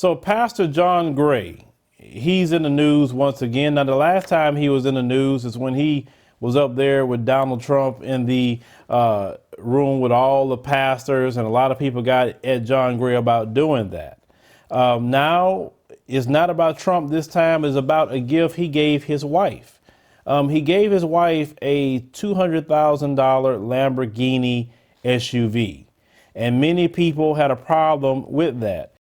So Pastor John Gray, he's in the news once again. Now, the last time he was in the news is when he was up there with Donald Trump in the room with all the pastors, and a lot of people got at John Gray about doing that. Now, it's not about Trump this time. It's about a gift he gave his wife. He gave his wife a $200,000 Lamborghini SUV, and many people had a problem with that.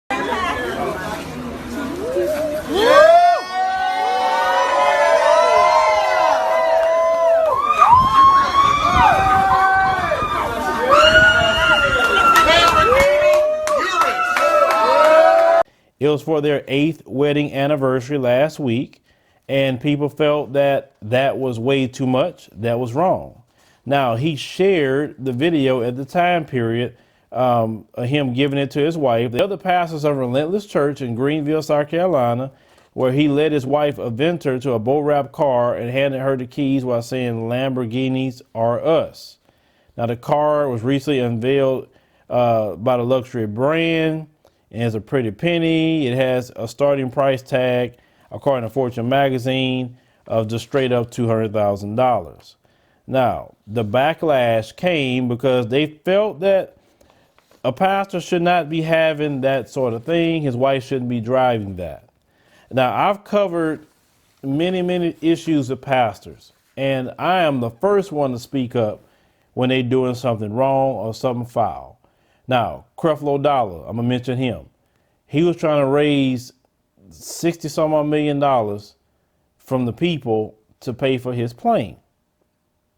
It was for their 8th wedding anniversary last week, and people felt that that was way too much. That was wrong. Now, he shared the video at the time period, him giving it to his wife. The other pastors of Relentless Church in Greenville, South Carolina, where he led his wife Aventer to a boat-wrapped car and handed her the keys while saying, "Lamborghinis are us." Now, the car was recently unveiled by the luxury brand. And it's a pretty penny. It has a starting price tag, according to Fortune magazine, of just straight up $200,000. Now, the backlash came because they felt that a pastor should not be having that sort of thing. His wife shouldn't be driving that. Now, I've covered many issues with pastors, and I am the first one to speak up when they're doing something wrong or something foul. Now, Creflo Dollar, I'm gonna mention him. He was trying to raise $60-some odd million from the people to pay for his plane,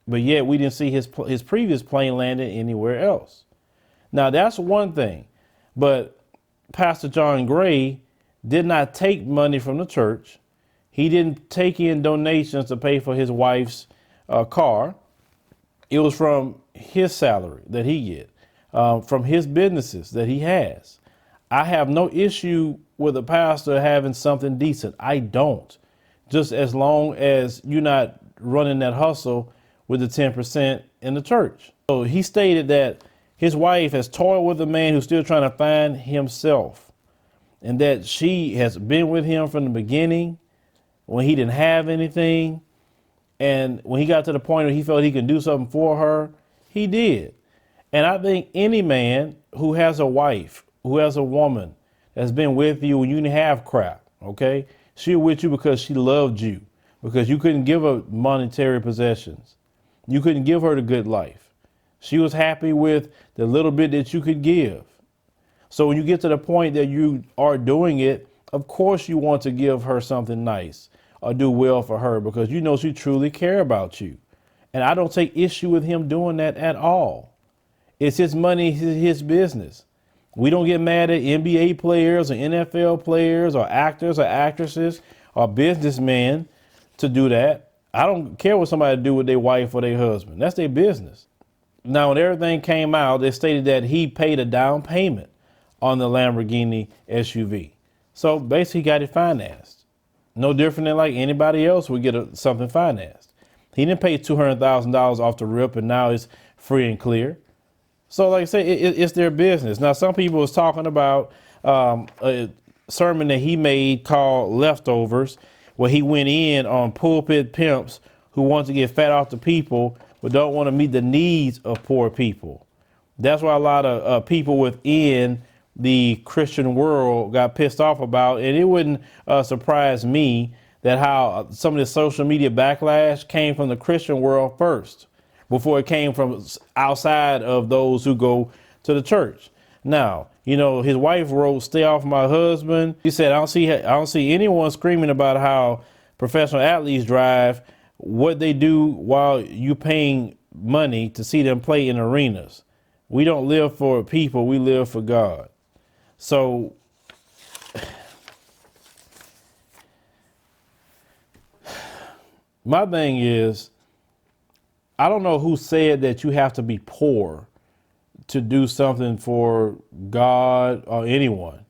but yet we didn't see his previous plane landing anywhere else. Now, that's one thing, but Pastor John Gray did not take money from the church. He didn't take in donations to pay for his wife's car. It was from his salary that he get. From his businesses that he has. I have no issue with a pastor having something decent. I don't. Just as long as you're not running that hustle with the 10% in the church. So he stated that his wife has toiled with a man who's still trying to find himself, and that she has been with him from the beginning when he didn't have anything. And when he got to the point where he felt he could do something for her, he did. And I think any man who has a wife, who has a woman that's been with you when you didn't have crap, okay? She's with you because she loved you, because you couldn't give her monetary possessions. You couldn't give her the good life. She was happy with the little bit that you could give. So when you get to the point that you are doing it, of course you want to give her something nice or do well for her, because you know she truly cares about you. And I don't take issue with him doing that at all. It's his money, his business. We don't get mad at NBA players or NFL players or actors or actresses or businessmen to do that. I don't care what somebody do with their wife or their husband. That's their business. Now, when everything came out, they stated that he paid a down payment on the Lamborghini SUV. So basically, he got it financed. No different than like anybody else would get something financed. He didn't pay $200,000 off the rip, and now it's free and clear. So like I say, it's their business. Now, some people was talking about a sermon that he made called Leftovers, where he went in on pulpit pimps who want to get fat off the people, but don't want to meet the needs of poor people. That's why a lot of people within the Christian world got pissed off about. And it wouldn't surprise me that how some of the social media backlash came from the Christian world first, before it came from outside of those who go to the church. Now, you know, his wife wrote, "Stay off my husband." He said, I don't see anyone screaming about how professional athletes drive, what they do while you paying money to see them play in arenas. We don't live for people, we live for God. So my thing is, I don't know who said that you have to be poor to do something for God or anyone.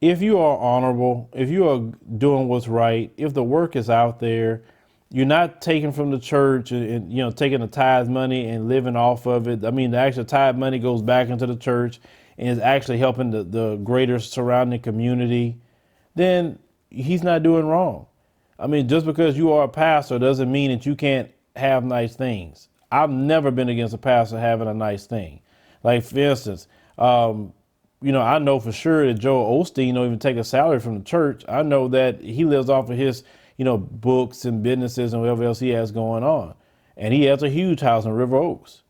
If you are honorable, if you are doing what's right, if the work is out there, you're not taking from the church and you know, taking the tithe money and living off of it. I mean, the actual tithe money goes back into the church and is actually helping the greater surrounding community, then he's not doing wrong. I mean, just because you are a pastor doesn't mean that you can't have nice things. I've never been against a pastor having a nice thing. Like, for instance, I know for sure that Joel Osteen don't even take a salary from the church. I know that he lives off of his, books and businesses and whatever else he has going on. And he has a huge house in River Oaks.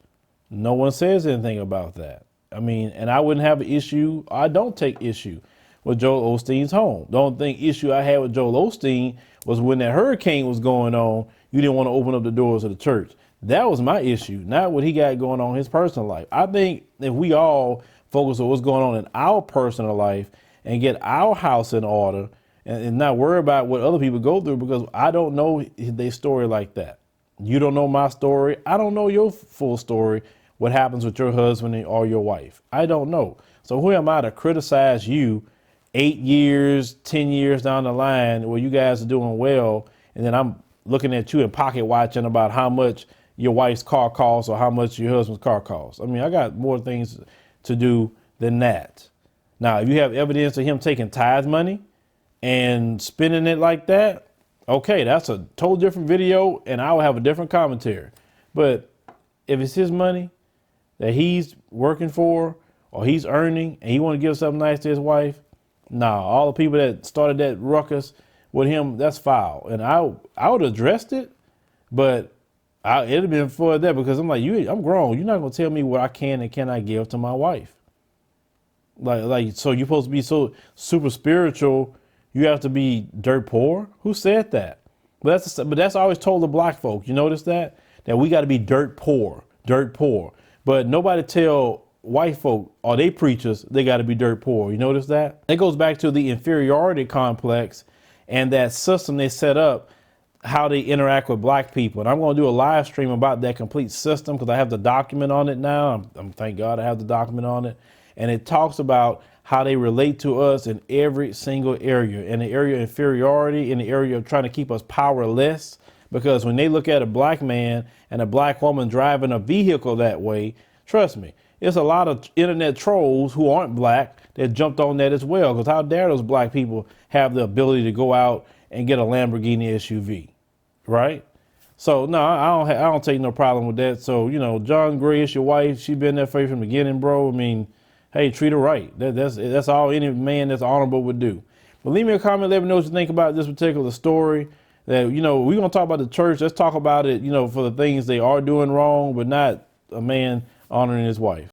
No one says anything about that. I mean, and I wouldn't have an issue. I don't take issue with Joel Osteen's home. The only issue I had with Joel Osteen was when that hurricane was going on, you didn't want to open up the doors of the church. That was my issue, not what he got going on in his personal life. I think if we all focus on what's going on in our personal life and get our house in order and not worry about what other people go through, because I don't know their story like that. You don't know my story. I don't know your full story, what happens with your husband or your wife. I don't know. So who am I to criticize you 8 years, 10 years down the line where you guys are doing well, and then I'm looking at you and pocket watching about how much your wife's car costs or how much your husband's car costs? I mean, I got more things to do than that. Now, if you have evidence of him taking tithe money and spending it like that, okay, that's a total different video, and I will have a different commentary. But if it's his money that he's working for or he's earning and he want to give something nice to his wife, nah, all the people that started that ruckus with him, that's foul. And I would have addressed it, but it'd have been for that, because I'm like, I'm grown. You're not going to tell me what I can and cannot give to my wife. So you're supposed to be so super spiritual, you have to be dirt poor? Who said that? But that's always told the black folk. You notice that we got to be dirt poor. But nobody tell white folk or they preachers they got to be dirt poor. You notice that? It goes back to the inferiority complex and that system they set up, how they interact with black people. And I'm going to do a live stream about that complete system because I have the document on it now. Thank God I have the document on it. And it talks about how they relate to us in every single area, in the area of inferiority, in the area of trying to keep us powerless. Because when they look at a black man and a black woman driving a vehicle that way, trust me, it's a lot of internet trolls who aren't black that jumped on that as well. Because how dare those black people have the ability to go out and get a Lamborghini SUV, right? So no, I don't take no problem with that. So, John Gray is your wife. She been there for you from the beginning, bro. I mean, hey, treat her right. That's all any man that's honorable would do. But leave me a comment. Let me know what you think about this particular story. That, we're going to talk about the church. Let's talk about it, for the things they are doing wrong, but not a man honoring his wife.